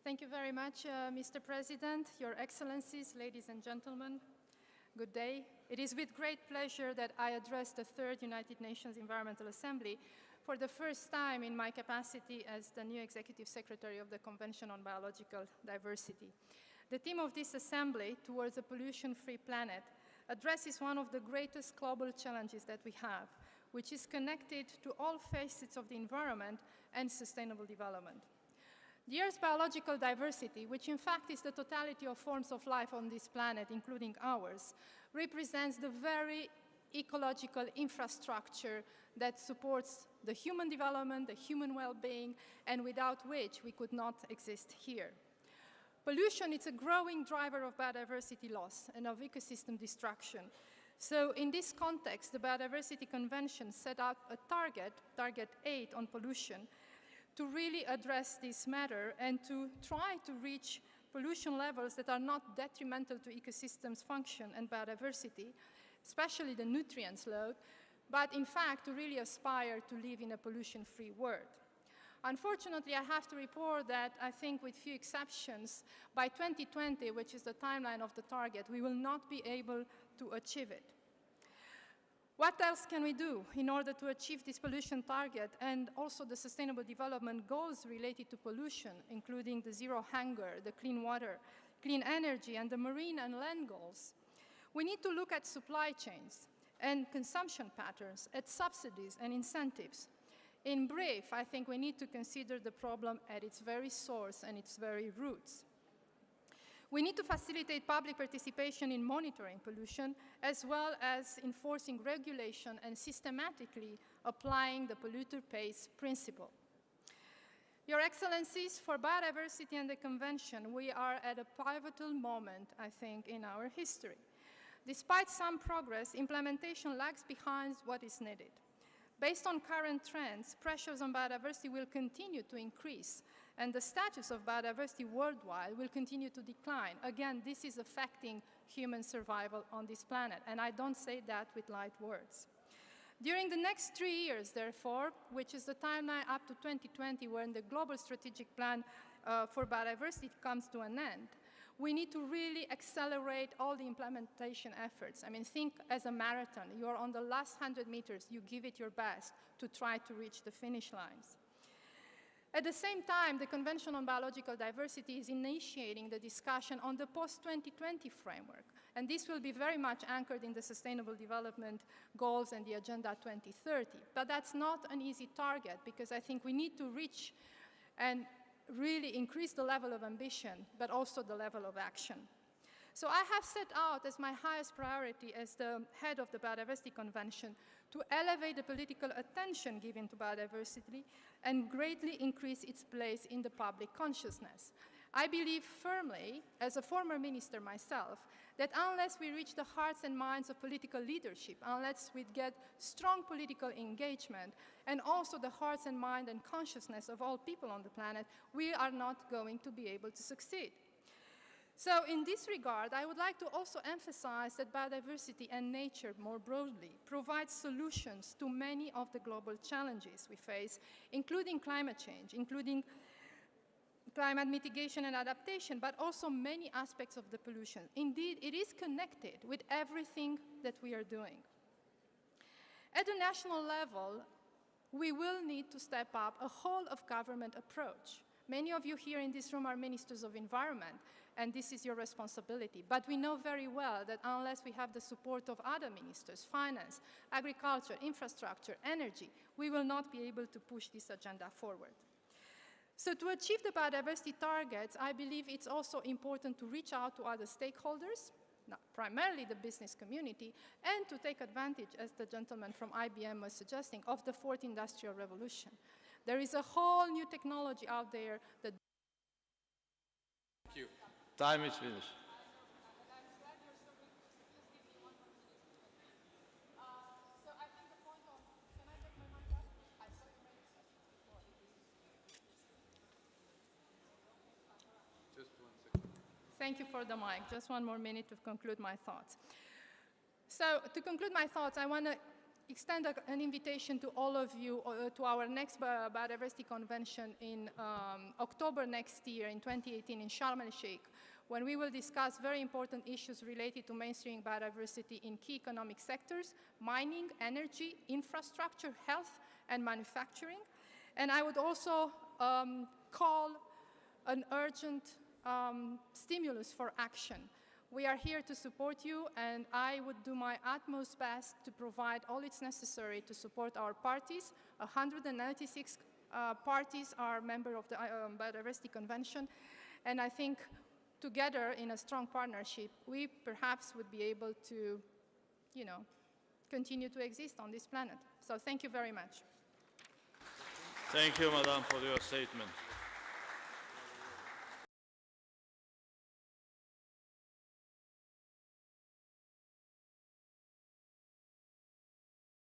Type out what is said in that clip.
Thank you very much, Mr. President, Your Excellencies, ladies and gentlemen. Good day. It is with great pleasure that I address the third United Nations Environmental Assembly for the first time in my capacity as the new Executive Secretary of the Convention on Biological Diversity. The theme of this assembly, Towards a Pollution-Free Planet, addresses one of the greatest global challenges that we have, which is connected to all facets of the environment and sustainable development. The Earth's biological diversity, which in fact is the totality of forms of life on this planet, including ours, represents the very ecological infrastructure that supports the human development, the human well-being, and without which we could not exist here. Pollution is a growing driver of biodiversity loss and of ecosystem destruction. So in this context, the Biodiversity Convention set out a Target 8 on pollution, to really address this matter and to try to reach pollution levels that are not detrimental to ecosystems' function and biodiversity, especially the nutrients load, but in fact to really aspire to live in a pollution-free world. Unfortunately, I have to report that I think with few exceptions, by 2020, which is the timeline of the target, we will not be able to achieve it. What else can we do in order to achieve this pollution target and also the sustainable development goals related to pollution, including the zero hunger, the clean water, clean energy, and the marine and land goals? We need to look at supply chains and consumption patterns, at subsidies and incentives. In brief, I think we need to consider the problem at its very source and its very roots. We need to facilitate public participation in monitoring pollution, as well as enforcing regulation and systematically applying the polluter pays principle. Your Excellencies, for biodiversity and the Convention, we are at a pivotal moment, I think, in our history. Despite some progress, implementation lags behind what is needed. Based on current trends, pressures on biodiversity will continue to increase, and the status of biodiversity worldwide will continue to decline. Again, this is affecting human survival on this planet, and I don't say that with light words. During the next 3 years, therefore, which is the timeline up to 2020 when the Global Strategic Plan for Biodiversity comes to an end, we need to really accelerate all the implementation efforts. I mean, think as a marathon. You're on the last 100 meters. You give it your best to try to reach the finish lines. At the same time, the Convention on Biological Diversity is initiating the discussion on the post-2020 framework, and this will be very much anchored in the Sustainable Development Goals and the Agenda 2030. But that's not an easy target, because I think we need to reach and really increase the level of ambition, but also the level of action. So I have set out as my highest priority as the head of the Biodiversity Convention to elevate the political attention given to biodiversity and greatly increase its place in the public consciousness. I believe firmly, as a former minister myself, that unless we reach the hearts and minds of political leadership, unless we get strong political engagement, and also the hearts and mind and consciousness of all people on the planet, we are not going to be able to succeed. So in this regard, I would like to also emphasize that biodiversity and nature more broadly provide solutions to many of the global challenges we face, including climate change, including climate mitigation and adaptation, but also many aspects of the pollution. Indeed, it is connected with everything that we are doing. At the national level, we will need to step up a whole-of-government approach. Many of you here in this room are ministers of environment, and this is your responsibility. But we know very well that unless we have the support of other ministers, finance, agriculture, infrastructure, energy, we will not be able to push this agenda forward. So to achieve the biodiversity targets, I believe it's also important to reach out to other stakeholders, primarily the business community, and to take advantage, as the gentleman from IBM was suggesting, of the fourth industrial revolution. There is a whole new technology out there that... Thank you. Time is finished. Just 1 second. Thank you for the mic. Just one more minute to conclude my thoughts. So to conclude my thoughts, I want to extend an invitation to all of you to our next biodiversity convention in October next year, in 2018, in Sharm el-Sheikh, when we will discuss very important issues related to mainstreaming biodiversity in key economic sectors: mining, energy, infrastructure, health, and manufacturing. And I would also call an urgent stimulus for action. We are here to support you, and I would do my utmost best to provide all it's necessary to support our parties. 196 parties are members of the Biodiversity Convention, and I think together in a strong partnership, we perhaps would be able to, continue to exist on this planet. So thank you very much. Thank you, Madam, for your statement.